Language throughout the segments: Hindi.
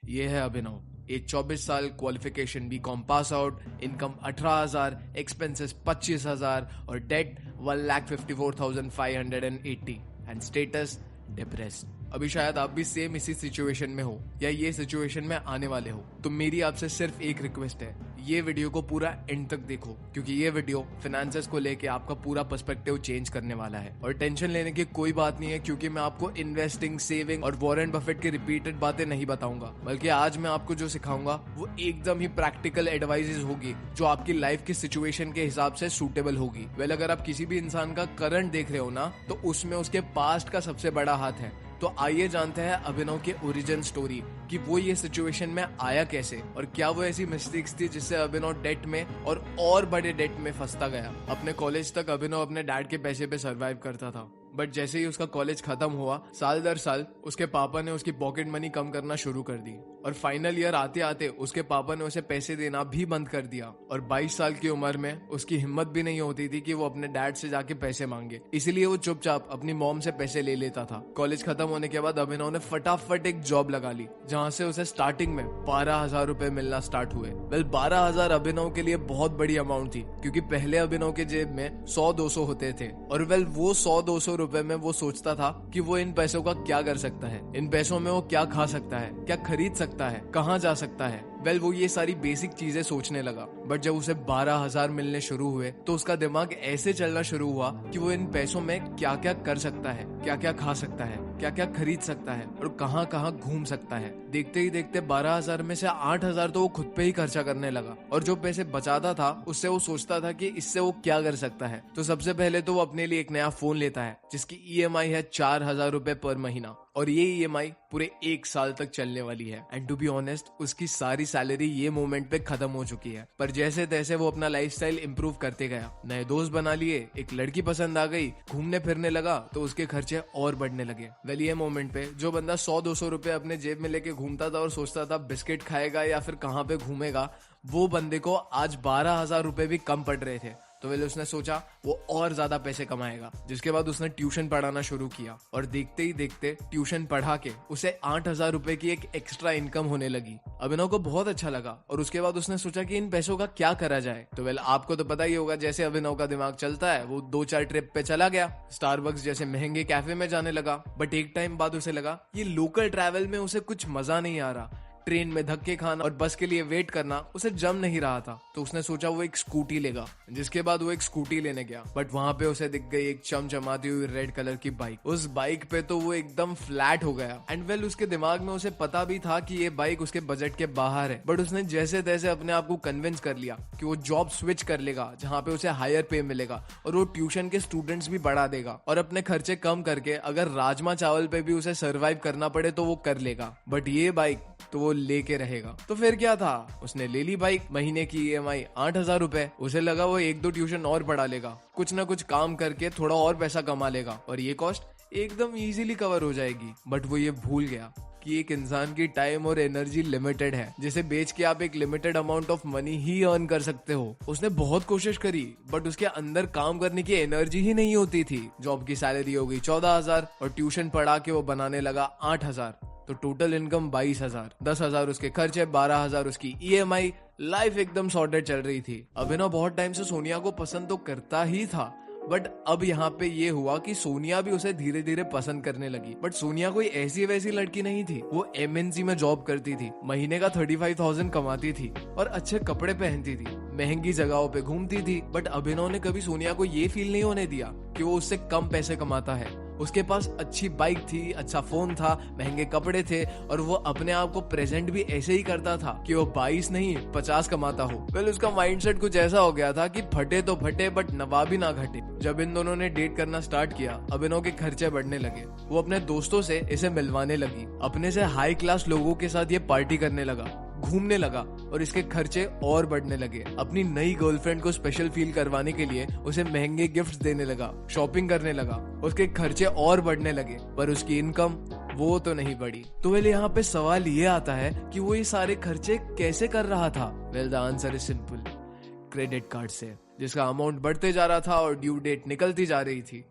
ये है अभिनव। एज 24 साल, qualification BCom pass out, income 18,000, expenses 25,000 और डेट 1,54,580 एंड स्टेटस डिप्रेस्ड। अभी शायद आप भी सेम इसी सिचुएशन में हो या ये सिचुएशन में आने वाले हो, तो मेरी आपसे सिर्फ एक रिक्वेस्ट है, ये वीडियो को पूरा एंड तक देखो, क्योंकि ये वीडियो फाइनेंसेस को लेके आपका पूरा पर्सपेक्टिव चेंज करने वाला है। और टेंशन लेने की कोई बात नहीं है, क्योंकि मैं आपको इन्वेस्टिंग, सेविंग और वॉरेन बफेट की रिपीटेड बातें नहीं बताऊंगा, बल्कि आज मैं आपको जो सिखाऊंगा वो एकदम ही प्रैक्टिकल एडवाइजेस होगी जो आपकी लाइफ की सिचुएशन के हिसाब से सूटेबल होगी। वेल, अगर आप किसी भी इंसान का करंट देख रहे हो ना, तो उसमें उसके पास्ट का सबसे बड़ा हाथ है। तो आइए जानते हैं अभिनव के ओरिजिन स्टोरी कि वो ये सिचुएशन में आया कैसे और क्या वो ऐसी मिस्टेक्स थी जिससे अभिनव डेट में और बड़े डेट में फंसता गया। अपने कॉलेज तक अभिनव अपने डैड के पैसे पे सरवाइव करता था, बट जैसे ही उसका कॉलेज खत्म हुआ, साल दर साल उसके पापा ने उसकी पॉकेट मनी कम करना शुरू कर दी और फाइनल ईयर आते आते उसके पापा ने उसे पैसे देना भी बंद कर दिया। और 22 साल की उम्र में उसकी हिम्मत भी नहीं होती थी कि वो अपने डैड से जाके पैसे मांगे, इसीलिए वो चुपचाप अपनी मॉम से पैसे ले लेता था। कॉलेज खत्म होने के बाद अभिनव ने फटाफट एक जॉब लगा ली, जहाँ से उसे स्टार्टिंग में 12,000 रुपए मिलना स्टार्ट हुए। वेल, 12,000 अभिनव के लिए बहुत बड़ी अमाउंट थी, क्योंकि पहले अभिनव के जेब में 100-200 होते थे। और वेल, वो 100-200 रुपए में वो सोचता था कि वो इन पैसों का क्या कर सकता है, इन पैसों में वो क्या खा सकता है, क्या खरीद सकता है, कहाँ जा सकता है। वेल, वो ये सारी बेसिक चीजें सोचने लगा। बट जब उसे 12,000 मिलने शुरू हुए तो उसका दिमाग ऐसे चलना शुरू हुआ कि वो इन पैसों में क्या क्या कर सकता है, क्या क्या खा सकता है, क्या क्या खरीद सकता है और कहाँ कहाँ घूम सकता है। देखते ही देखते 12,000 में से 8,000 तो वो खुद पे ही खर्चा करने लगा, और जो पैसे बचाता था उससे वो सोचता था कि इससे वो क्या कर सकता है। तो सबसे पहले तो वो अपने लिए एक नया फोन लेता है, जिसकी EMI है 4,000 रुपए पर महीना, और ये EMI पूरे 1 साल तक चलने वाली है। एंड टू बी ऑनेस्ट, उसकी सारी सैलरी ये मोमेंट पे खत्म हो चुकी है। पर जैसे तैसे वो अपना लाइफस्टाइल इंप्रूव करते गया, नए दोस्त बना लिए, एक लड़की पसंद आ गई, घूमने फिरने लगा, तो उसके खर्चे और बढ़ने लगे। वेल, ये मोमेंट पे जो बंदा 100-200 रुपए अपने जेब में लेके घूमता था और सोचता था बिस्किट खाएगा या फिर कहाँ पे घूमेगा, वो बंदे को आज 12,000 रुपए भी कम पड़ रहे थे। तो वेल, उसने सोचा वो और ज्यादा पैसे कमाएगा, जिसके बाद उसने ट्यूशन पढ़ाना शुरू किया, और देखते ही देखते ट्यूशन पढ़ा के उसे 8,000 रुपए की एक एक्स्ट्रा इनकम होने लगी। अभिनव को बहुत अच्छा लगा, और उसके बाद उसने सोचा कि इन पैसों का क्या करा जाए। तो वेल, आपको तो पता ही होगा जैसे अभिनव का दिमाग चलता है, वो 2-4 ट्रिप पे चला गया, स्टारबक्स जैसे महंगे कैफे में जाने लगा। बट एक टाइम बाद उसे लगा ये लोकल ट्रैवल में उसे कुछ मजा नहीं आ रहा, ट्रेन में धक्के खाना और बस के लिए वेट करना उसे जम नहीं रहा था। तो उसने सोचा वो एक स्कूटी लेगा, जिसके बाद वो एक स्कूटी लेने गया। बट वहां पे उसे दिख गई एक चमचमाती हुई रेड कलर की बाइक। उस बाइक पे तो वो एकदम फ्लैट हो गया। एंड वेल, उसके दिमाग में उसे पता भी था कि ये बाइक उसके बजट के बाहर है, बट उसने जैसे तैसे अपने आप को कन्विंस कर लिया कि वो जॉब स्विच कर लेगा, जहाँ पे उसे हायर पे मिलेगा, और वो ट्यूशन के स्टूडेंट्स भी बढ़ा देगा, और अपने खर्चे कम करके अगर राजमा चावल पे भी उसे सर्वाइव करना पड़े तो वो कर लेगा। बट ये बाइक तो वो लेके रहेगा। तो फिर क्या था, उसने ले ली बाइक, महीने की EMI 8,000 रुपए। उसे लगा वो 1-2 ट्यूशन और पढ़ा लेगा, कुछ ना कुछ काम करके थोड़ा और पैसा कमा लेगा, और ये कॉस्ट एकदम इजीली कवर हो जाएगी। बट वो ये भूल गया कि एक इंसान की टाइम और एनर्जी लिमिटेड है, जिसे बेच के आप एक limited amount of money he earn कर सकते हो। उसने बहुत कोशिश करी, बट उसके अंदर काम करने की एनर्जी ही नहीं होती थी। जॉब की सैलरी हो गई 14,000 और ट्यूशन पढ़ा के वो बनाने लगा 8,000, तो टोटल इनकम 22,000, 10,000 उसके खर्चे, 12,000 उसकी EMI। लाइफ एकदम सॉर्टेड चल रही थी। अभिनव बहुत टाइम से सोनिया को पसंद तो करता ही था, बट अब यहाँ पे ये हुआ कि सोनिया भी उसे धीरे धीरे पसंद करने लगी। बट सोनिया कोई ऐसी वैसी लड़की नहीं थी, वो MNC में जॉब करती थी, महीने का 35,000 कमाती थी और अच्छे कपड़े पहनती थी, महंगी जगहों पे घूमती थी। बट अभिनव ने कभी सोनिया को ये फील नहीं होने दिया कि वो उससे कम पैसे कमाता है। उसके पास अच्छी बाइक थी, अच्छा फोन था, महंगे कपड़े थे, और वो अपने आप को प्रेजेंट भी ऐसे ही करता था कि वो 22 नहीं 50 कमाता हो। वेल, उसका माइंडसेट कुछ ऐसा हो गया था कि फटे तो फटे बट नवाबी ना घटे। जब इन दोनों ने डेट करना स्टार्ट किया, अभिनव के खर्चे बढ़ने लगे। वो अपने दोस्तों से इसे मिलवाने लगी, अपने से हाई क्लास लोगों के साथ ये पार्टी करने लगा, घूमने लगा, और इसके खर्चे और बढ़ने लगे। अपनी नई गर्लफ्रेंड को स्पेशल फील करवाने के लिए उसे महंगे गिफ्ट्स देने लगा, शॉपिंग करने लगा, उसके खर्चे और बढ़ने लगे, पर उसकी इनकम वो तो नहीं बढ़ी। तो वेल, यहाँ पे सवाल ये आता है कि वो ये सारे खर्चे कैसे कर रहा था। Well, the answer is simple, credit card से, जिसका अमाउंट बढ़ते जा रहा था और ड्यू डेट निकलती जा रही थी,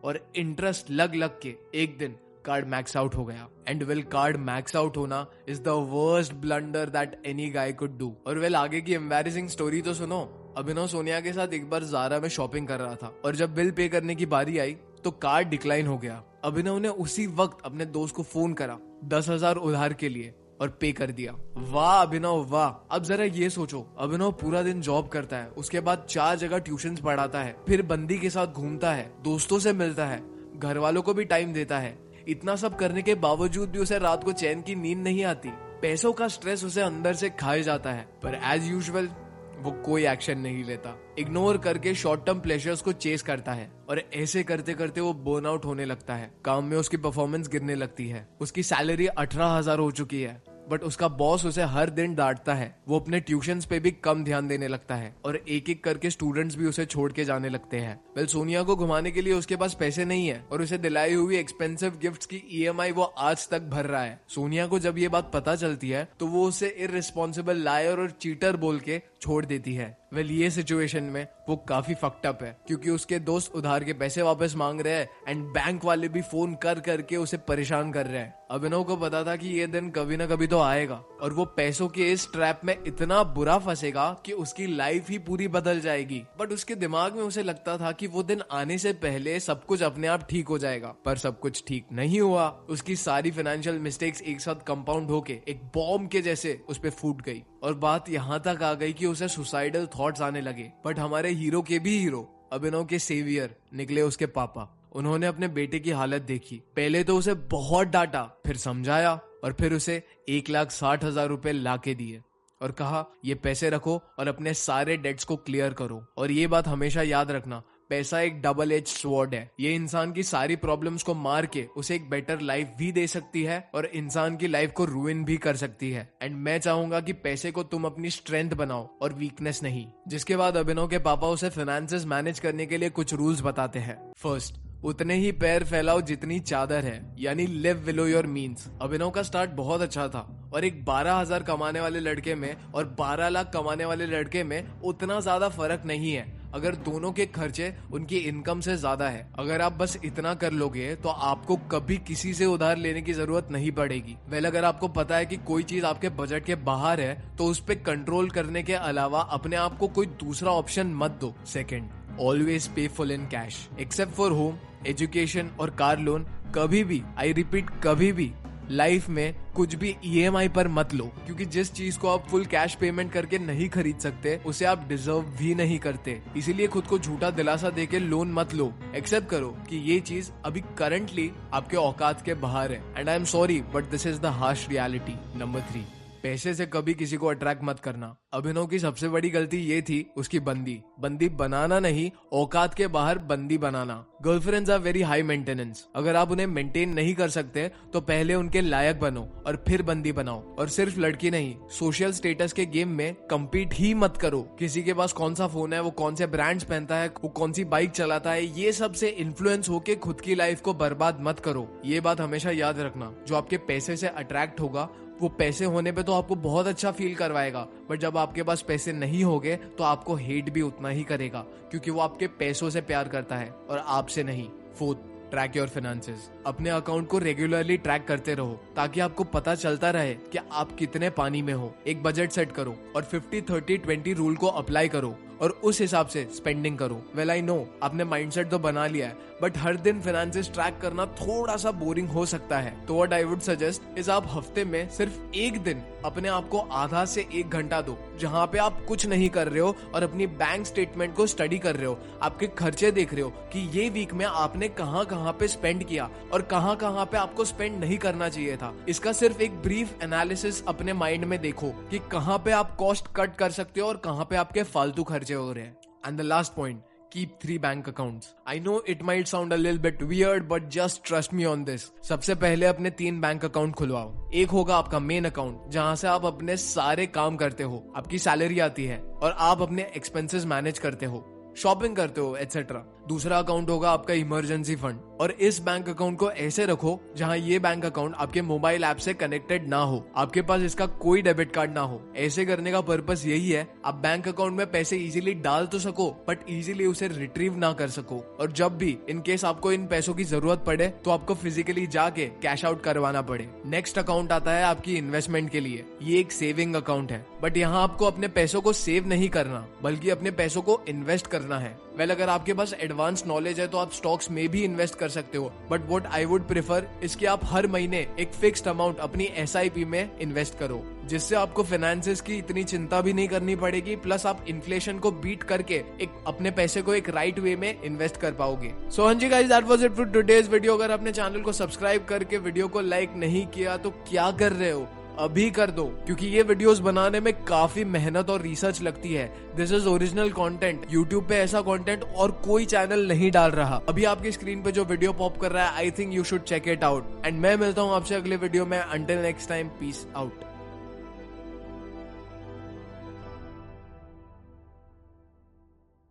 और इंटरेस्ट लग लग के एक दिन कार्ड मैक्स आउट हो गया। And well card max out होना is the worst blunder that any guy could do. और वेल आगे की एम्बैरेसिंग स्टोरी तो सुनो। अभिनव सोनिया के साथ एक बार ज़ारा में शॉपिंग कर रहा था और जब बिल पे करने की बारी आई तो कार्ड डिक्लाइन हो गया। अभिनव ने उसी वक्त अपने दोस्त को फोन करा 10,000 उधार के लिए और पे कर दिया। वाह अभिनव वाह। अब जरा ये सोचो, अभिनव पूरा दिन जॉब करता है, उसके बाद 4 जगह ट्यूशंस पढ़ाता है, फिर बंदी के साथ घूमता है, दोस्तों से मिलता है, घर वालों को भी टाइम देता है। इतना सब करने के बावजूद भी उसे रात को चैन की नींद नहीं आती। पैसों का स्ट्रेस उसे अंदर से खाए जाता है, पर एज यूजुअल वो कोई एक्शन नहीं लेता। इग्नोर करके शॉर्ट टर्म प्लेजर्स को चेस करता है और ऐसे करते करते वो बर्न आउट होने लगता है। काम में उसकी परफॉर्मेंस गिरने लगती है। उसकी सैलरी 18,000 हो चुकी है, बट उसका बॉस उसे हर दिन डांटता है। वो अपने ट्यूशंस पे भी कम ध्यान देने लगता है और एक एक करके स्टूडेंट्स भी उसे छोड़ के जाने लगते हैं। वेल सोनिया को घुमाने के लिए उसके पास पैसे नहीं है और उसे दिलाई हुई एक्सपेंसिव गिफ्ट्स की EMI वो आज तक भर रहा है। सोनिया को जब ये बात पता चलती है तो वो उसे इररिस्पॉन्सिबल लायर और चीटर बोल के छोड़ देती है। वेल ये सिचुएशन में वो काफी फक्ड अप है क्योंकि उसके दोस्त उधार के पैसे वापस मांग रहे हैं एंड बैंक वाले भी फोन कर करके उसे परेशान कर रहे हैं। अभिनव को पता था कि ये दिन कभी ना कभी तो आएगा और वो पैसों के इस ट्रैप में इतना बुरा फंसेगा कि उसकी लाइफ ही पूरी बदल जाएगी। बट उसके दिमाग में उसे लगता था कि वो दिन आने से पहले सब कुछ अपने आप ठीक हो जाएगा, पर सब कुछ ठीक नहीं हुआ। उसकी सारी फाइनेंशियल मिस्टेक्स एक साथ कंपाउंड होके एक बॉम्ब के जैसे उस पे फूट गई और बात यहाँ तक आ गई कि उसे सुसाइडल थॉट्स आने लगे। बट हमारे हीरो के भी हीरो, अभिनव के सेवियर निकले उसके पापा। उन्होंने अपने बेटे की हालत देखी, पहले तो उसे बहुत डांटा, फिर समझाया और फिर उसे 1,60,000 रुपए ला के दिए और कहा ये पैसे रखो और अपने सारे डेट्स को क्लियर करो। और ये बात हमेशा याद रखना, पैसा एक डबल एज स्वॉर्ड है। ये इंसान की सारी प्रॉब्लम्स को मार के उसे एक बेटर लाइफ भी दे सकती है और इंसान की लाइफ को रूइन भी कर सकती है। एंड मैं चाहूंगा कि पैसे को तुम अपनी स्ट्रेंथ बनाओ और वीकनेस नहीं। जिसके बाद अभिनव के पापा उसे फाइनेंसेस मैनेज करने के लिए कुछ रूल्स बताते हैं। फर्स्ट, उतने ही पैर फैलाओ जितनी चादर है, यानी लिव बिलो योर मीन्स। अभिनव का स्टार्ट बहुत अच्छा था और एक 12,000 कमाने वाले लड़के में और 12 लाख कमाने वाले लड़के में उतना ज्यादा फर्क नहीं है अगर दोनों के खर्चे उनकी इनकम से ज्यादा है। अगर आप बस इतना कर लोगे तो आपको कभी किसी से उधार लेने की जरूरत नहीं पड़ेगी। वेल अगर आपको पता है कि कोई चीज आपके बजट के बाहर है तो उस पर कंट्रोल करने के अलावा अपने आप को कोई दूसरा ऑप्शन मत दो। सेकेंड, ऑलवेज पे full in cash except for home, education और कार लोन। कभी भी, आई रिपीट कभी भी लाइफ में कुछ भी EMI पर मत लो, क्योंकि जिस चीज को आप फुल कैश पेमेंट करके नहीं खरीद सकते उसे आप डिजर्व भी नहीं करते। इसीलिए खुद को झूठा दिलासा देके लोन मत लो। एक्सेप्ट करो कि ये चीज अभी करंटली आपके औकात के बाहर है and I am sorry but this is the harsh reality. Number 3, पैसे से कभी किसी को अट्रैक्ट मत करना। अभिनव की सबसे बड़ी गलती ये थी उसकी बंदी बनाना नहीं, औकात के बाहर बंदी बनाना। Girlfriends are very high maintenance. अगर आप उन्हें मेंटेन नहीं कर सकते तो पहले उनके लायक बनो और फिर बंदी बनाओ। और सिर्फ लड़की नहीं, सोशल स्टेटस के गेम में कम्पीट ही मत करो। किसी के पास कौन सा फोन है, वो कौन से ब्रांड्स पहनता है, वो कौन सी बाइक चलाता है, ये सब से इन्फ्लुएंस होके खुद की लाइफ को बर्बाद मत करो। ये बात हमेशा याद रखना, जो आपके पैसे से अट्रैक्ट होगा वो पैसे होने पे तो आपको बहुत अच्छा फील करवाएगा, बट जब आपके पास पैसे नहीं होंगे तो आपको हेट भी उतना ही करेगा, क्योंकि वो आपके पैसों से प्यार करता है और आपसे नहीं। Fourth, track your finances. अपने अकाउंट को रेगुलरली ट्रैक करते रहो ताकि आपको पता चलता रहे कि आप कितने पानी में हो। एक बजट सेट करो और 50-30-20 रूल को अप्लाई करो और उस हिसाब से स्पेंडिंग करो। वेल आई नो आपने माइंडसेट तो बना लिया है, बट हर दिन फाइनेंसेस ट्रैक करना थोड़ा सा बोरिंग हो सकता है। तो what I would suggest is आप हफ्ते में सिर्फ एक दिन अपने आप को आधा से 1 घंटा दो, जहां पे आप कुछ नहीं कर रहे हो और अपनी बैंक स्टेटमेंट को स्टडी कर रहे हो, आपके खर्चे देख रहे हो कि ये वीक में आपने कहां कहां पे स्पेंड किया और कहां कहां पे आपको स्पेंड नहीं करना चाहिए था। इसका सिर्फ एक ब्रीफ एनालिसिस अपने माइंड में देखो कि कहां पे आप कॉस्ट कट कर सकते हो और कहां पे आपके फालतू खर्चे हो रहे हैं। And the last point, keep 3 bank accounts. I know it might sound a little bit weird, but just trust me on this. सबसे पहले अपने 3 बैंक अकाउंट खुलवाओ। एक होगा आपका मेन अकाउंट, जहां से आप अपने सारे काम करते हो, आपकी सैलरी आती है और आप अपने एक्सपेंसेस मैनेज करते हो, शॉपिंग करते हो एटसेट्रा। दूसरा अकाउंट होगा आपका इमरजेंसी फंड। और इस बैंक अकाउंट को ऐसे रखो जहां ये बैंक अकाउंट आपके मोबाइल ऐप से कनेक्टेड ना हो, आपके पास इसका कोई डेबिट कार्ड ना हो। ऐसे करने का पर्पस यही है, आप बैंक अकाउंट में पैसे इजीली डाल तो सको बट इजीली उसे रिट्रीव ना कर सको, और जब भी इन केस आपको इन पैसों की जरूरत पड़े तो आपको फिजिकली जाके कैश आउट करवाना पड़े। नेक्स्ट अकाउंट आता है आपकी इन्वेस्टमेंट के लिए। ये एक सेविंग अकाउंट है, बट यहाँ आपको अपने पैसों को सेव नहीं करना बल्कि अपने पैसों को इन्वेस्ट करना है। वेल, अगर आपके पास एडवांस नॉलेज है तो आप स्टॉक्स में भी इन्वेस्ट कर सकते हो, but what I would prefer is कि आप हर महीने एक फिक्स्ड अमाउंट अपनी SIP में इन्वेस्ट करो, जिससे आपको फाइनेंसेस की इतनी चिंता भी नहीं करनी पड़ेगी, प्लस आप इन्फ्लेशन को बीट करके एक अपने पैसे को एक राइट वे में इन्वेस्ट कर पाओगे। सो हाँ जी guys, that was it for today's video. अगर आपने चैनल को सब्सक्राइब करके वीडियो को लाइक नहीं किया तो क्या कर रहे हो, अभी कर दो, क्योंकि ये वीडियोस बनाने में काफी मेहनत और रिसर्च लगती है। This is original content. YouTube पे ऐसा कंटेंट और कोई चैनल नहीं डाल रहा। अभी आपकी स्क्रीन पे जो वीडियो पॉप कर रहा है, I think you should check it out. And मैं मिलता हूँ आपसे अगले वीडियो में। Until next time, peace out.